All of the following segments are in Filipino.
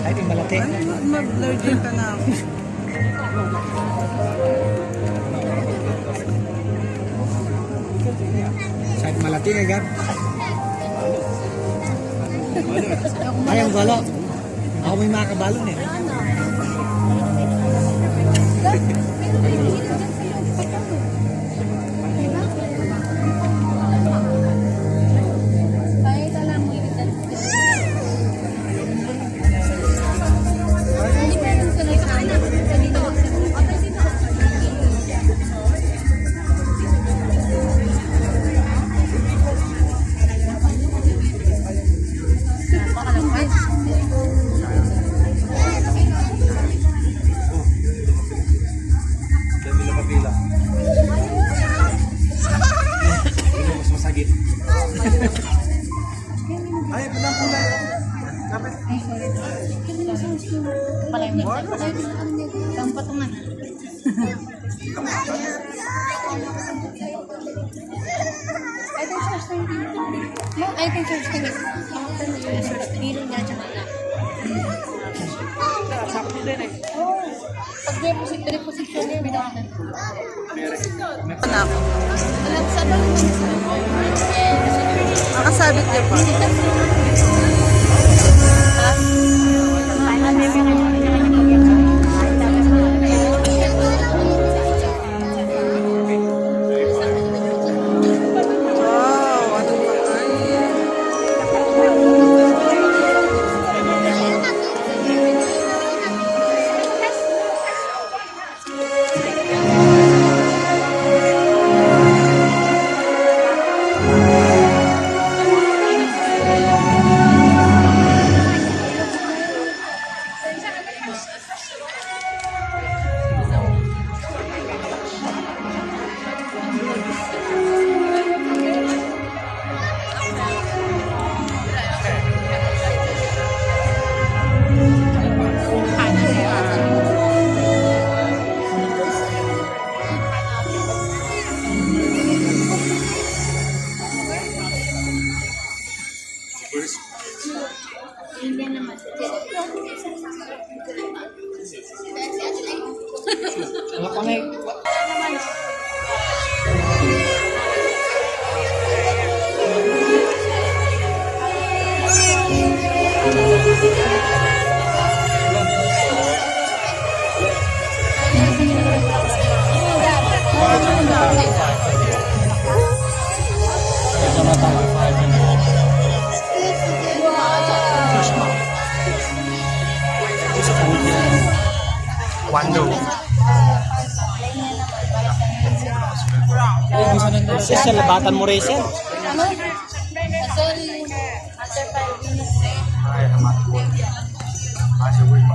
Ay, di malaki. Mag-blur din ka na. Saan malati na gab? Ay, ang galo. Ako may mga kabalon eh. Ay, walang kulay. Kapit. Ang patungan. I think church ka na. Dito nga siya na. Pag reposition niya, binawa na. Anak. Alam sa ba? Nakasabit niya pa. Wow, ano ba kayo? Hindi naman. Wala pa nga eh. Wando. Sa labatan mo rin siya. Sorry. After 5 minutes eh. Ay, naman. Masya ko yung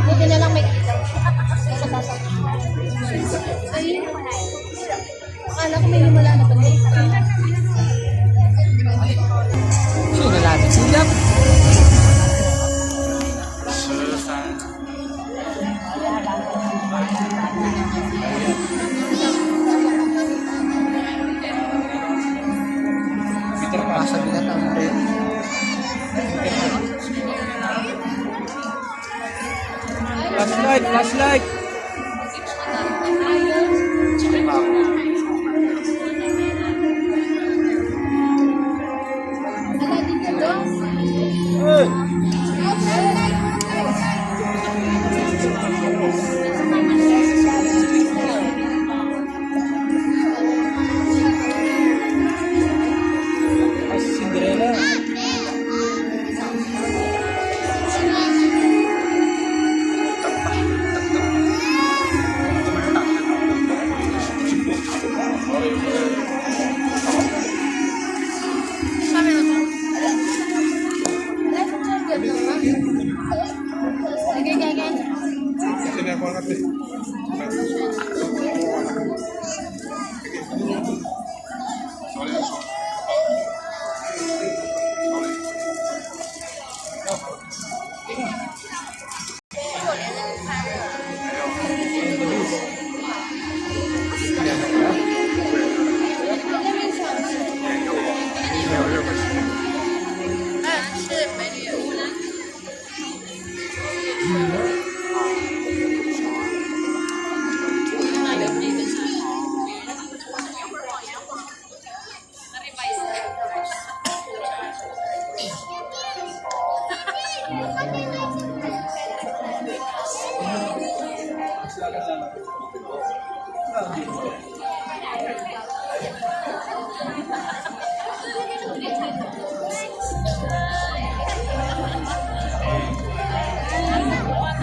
Buti na lang may ilaw. Sa basa. Ay, akala ko may himala na pala. Sino nalapit? Silap? Pasa binatang mo rin. Flashlight, flashlight.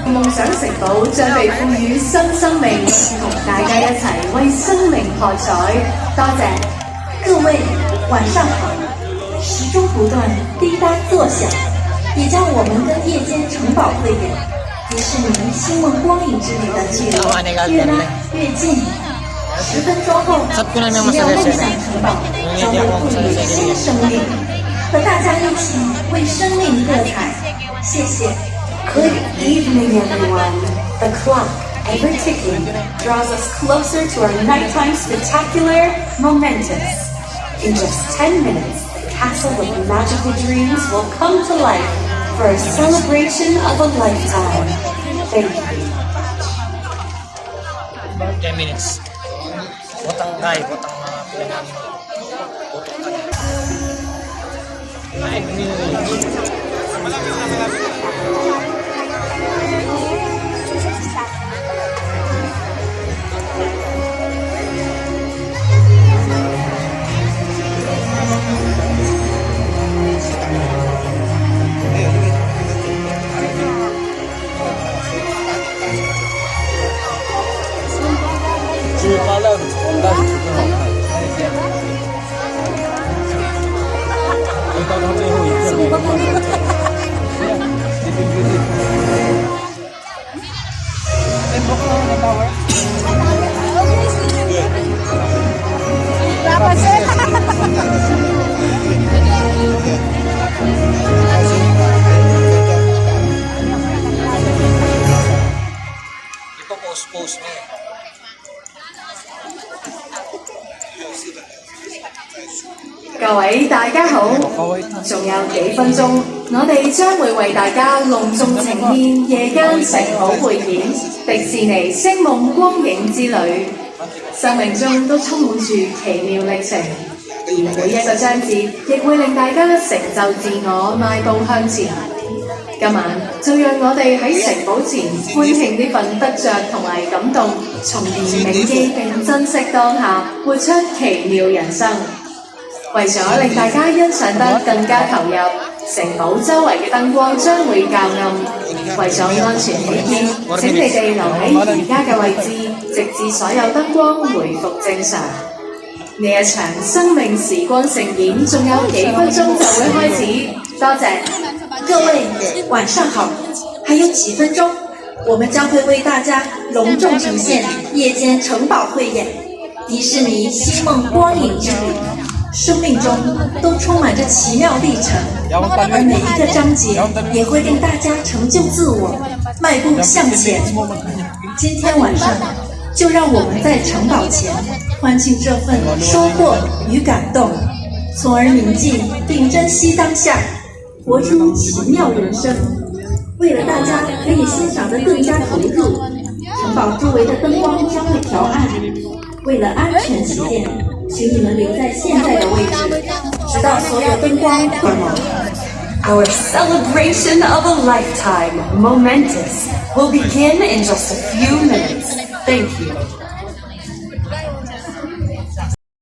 夢想城堡將被賦予新生命，同大家一齊為生命喝彩。多謝各位，晚上好！時鐘不斷滴答作響，也將我們跟夜間城堡會演迪士尼星夢光影之旅的距離越拉越近。10分鐘後，奇妙夢想城堡將被賦予新生命，和大家一起為生命喝彩。謝謝。Good evening, everyone. The clock, ever ticking, draws us closer to our nighttime spectacular momentous. In just 10 minutes, the castle of magical dreams will come to life for a celebration of a lifetime. Thank you. 10 minutes. Botang guy, botang mga pinangalan. Botang ka na. 9 minutes. Post 各位大家好，仲有幾分鐘，我哋將會為大家隆重呈現夜間城堡匯演迪士尼星夢光影之旅。生命中都充滿住奇妙歷程，而每一個章節亦會令大家成就自我，邁步向前。今晚就讓我哋喺城堡前歡慶呢份得着同埋感動，從而銘記並珍惜當下，活出奇妙人生。為咗令大家欣賞得更加投入，城堡周圍嘅燈光將會較暗。為咗安全起見，請你哋留喺而家嘅位置，直至所有燈光回復正常。呢一場生命時光盛演仲有幾分鐘就會開始，多謝。各位晚上好，还有几分钟，我们将会为大家隆重呈现夜间城堡汇演迪士尼星梦光影之旅。生命中都充满着奇妙历程，而每一个章节也会令大家成就自我，迈步向前。今天晚上，就让我们在城堡前欢庆这份收获与感动，从而铭记并珍惜当下，活出奇妙人生。为了大家可以欣赏得更加投入，城城堡周围的灯光将会调暗，为了安全起见，请你们留在现在的位置，直到所有灯光关了。Our celebration of a lifetime, momentous, will begin in just a few minutes. Thank you.